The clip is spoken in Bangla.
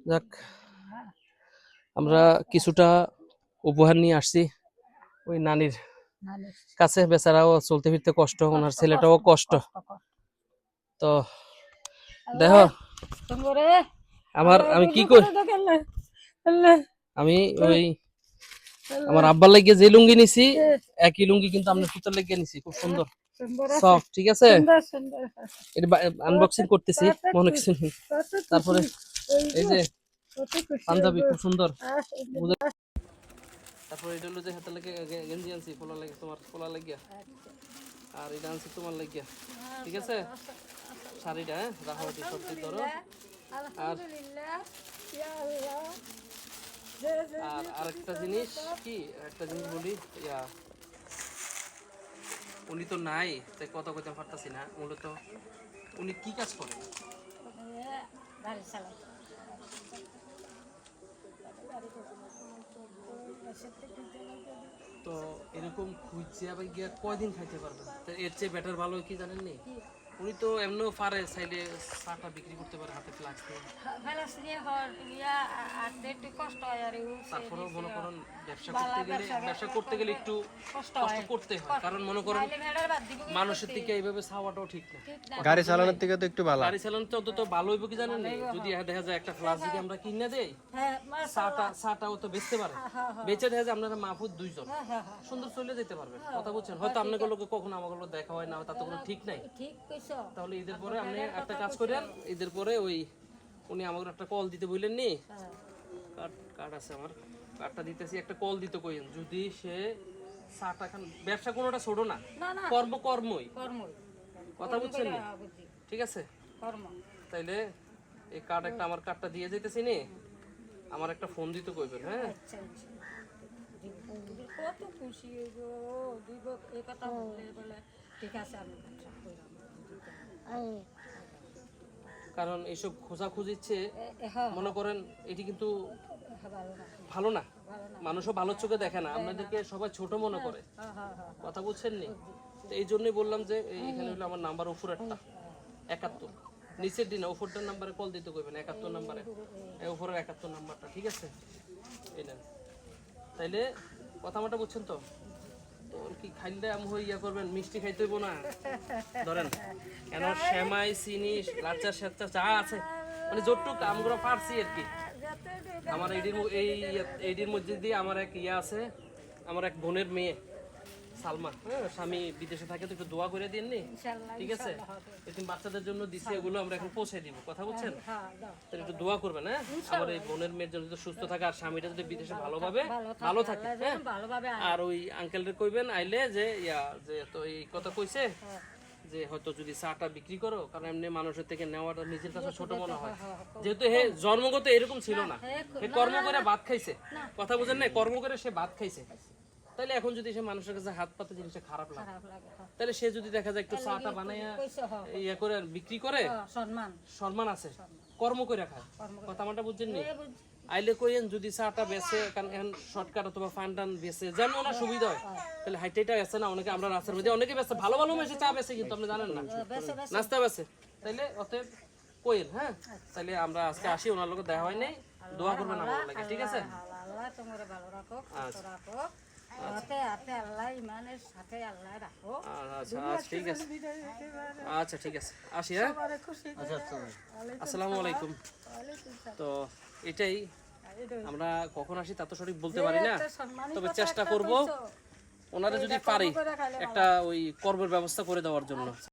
যাক, আমরা কিছুটা উপহার নিয়ে আসছি ওই নানির কাছে। বেচারাও চলতে ফিরতে কষ্ট, ওনার ছেলেটাও কষ্ট। তো দেখো আমি কি করি, আমি ওই আমার আব্বার লাগিয়ে যে লুঙ্গি নিছি একই লুঙ্গি কিন্তু আপনার পুত্র লাগিয়ে নিছি, খুব সুন্দর সফট। ঠিক আছে, এটা আনবক্সিং করতেছি, মনে কিছু নেই। তারপরে এই যে পাঞ্জাবি খুব সুন্দর। তারপরে এটা হলো যে হাতে লাগে গেঞ্জি আনছি পোলা লাগে, তোমার পোলা লাগিয়া। আর এটা আনছি তোমার লাগিয়া। ঠিক আছে, শাড়িটা রাহাওয়াটি সবটি ধরো। আর আরেকটা জিনিস কি, একটা জিনিস বলি, উনি তো নাই তাই কথা কইতে পারতাছি না। মূলত উনি কি কাজ করেন? তো এরকম খুঁজছে আবার গিয়া কয়দিন খাইতে পারবেন? তো এর চেয়ে বেটার ভালো কি জানেন নি, উনি তো এমনিও পারে চাইলে চাটা বিক্রি করতে পারে হাতে ফ্লাক্স দিয়ে। তারপরেও মনে করেন ব্যবসা করতে গেলে একটু কষ্ট করতে হয়, কারণ মনে করেন মানুষের থেকে এইভাবে ছাওয়াটাও ঠিক না। গাড়ি চালানোর থেকে তো একটু ভালো, গাড়ি চালানো তো ভালো হইব কি জানেন নি, যদি দেখা যায় একটা ফ্লাক্স যদি আমরা কিনে দেই, চাটাও তো বেচতে পারে, বেচে দেখা যায় আপনারা মাহফুজ দুইজন সুন্দর চলে যেতে পারবেন। কথা বুঝছেন? হয়তো আপনাকে লোকে কখনো আমাকে লোক দেখা হয় না, তাতে কোনো ঠিক নাই। তাহলে ঈদের পরে আপনি একটা কাজ করেন, ঈদের পরে ওই উনি আমাকে একটা কল দিতে বললেন নি, কার্ড আছে আমার, কার্ডটা দিতেছি, একটা কল দিতে কইেন। যদি সে চাটা খান, ব্যবসা কোনোটা ছোট না, কর্মই। কথা বুঝছেন নি? ঠিক আছে, তাইলে এই কার্ড একটা, আমার কার্ডটা দিয়ে যাইতেছি নি, আমার একটা ফোন দিতে কইবেন। হ্যাঁ, কত খুশি দিব এই কথা বলে। ঠিক আছে, আমি কারণ এইসব খোঁজাখুঁজিচ্ছে মনে করেন এটি কিন্তু ভালো না, মানুষও ভালো চোখে দেখে না, আপনাদেরকে সবাই ছোট মনে করে। কথা বুঝছেন নি? তো এই জন্যই বললাম যে এখানে হলো আমার নাম্বার উপরেরটা 71, নিচের দিনে উপরটার নাম্বারে কল দিতে কইবেন, 71 নাম্বারে, উপরের 71 নাম্বারটা। ঠিক আছে, এই নেন। তাইলে কথা মাটা বুঝছেন তো? তোর কি খাইলে আমি ইয়া করবেন, মিষ্টি খাইতে হইব না। ধরেন কেন সেমাই, চিনি, লাচ্চা সাচ্চা যা আছে, মানে যতটুক আমরা পারছি আর কি। আমার এইটির মধ্যে দিয়ে আমার এক ইয়া আছে, আমার এক বোনের মেয়ে সালমা, হ্যাঁ, স্বামী বিদেশে থাকে, তো একটু দোয়া করে দিন নি। ঠিক আছে, এরকম বাচ্চাদের জন্য দিছি, এগুলো আমরা এখন পৌঁছে দিব। কথা বুঝছেন? তাহলে একটু দোয়া করবেন। হ্যাঁ, আমার এই বোনের মেয়ের জন্য সুস্থ থাকে, আর স্বামীটা যদি বিদেশে ভালো থাকে। হ্যাঁ, আর ওই আঙ্কেলরে কইবেন আইলে যে যে তো এই কথা কইছে যে হয়তো যদি চাটা বিক্রি করো, কারণ এমনি মানুষের থেকে নেওয়াটা নিজের কাছে ছোট মনে হয়, যেহেতু হে জন্মগত এরকম ছিল না, হে কর্ম করে ভাত খাইছে। কথা বুঝেন না? কর্ম করে সে ভাত খাইছে। তাহলে এখন যদি সে মানুষের কাছে হাত পাতে জিনিসটা খারাপ লাগে, তাহলে সে যদি দেখা যায় একটু চাটা বানাইয়া ইয়া করে বিক্রি করে, সম্মান আছে, কর্ম করে খায়। কথা মাটা বুঝছেন নি? আইলে কইেন যদি চাটা বেচে, কারণ এখন শর্টকাট অথবা ফান টান বেচে যেন ওনার সুবিধা হয়, তাহলে হাইটাইটা বেচে না। অনেকে আমরা রাস্তার মধ্যে অনেকে বেচে, ভালো ভালো মেশে চা বেচে, কিন্তু আপনি জানেন না, নাস্তা বেচে। তাইলে অতএব কইেন। হ্যাঁ, তাইলে আমরা আজকে আসি, ওনার লোক দেখা হয় নাই, দোয়া করবেন আমার লাগে। ঠিক আছে, আচ্ছা ঠিক আছে, আসি। হ্যাঁ, আসসালামু আলাইকুম। তো এটাই, আমরা কখন আসি তা তো সঠিক বলতে পারি না, তবে চেষ্টা করব ওনারা যদি পারি একটা ওই কর্মের ব্যবস্থা করে দেওয়ার জন্য।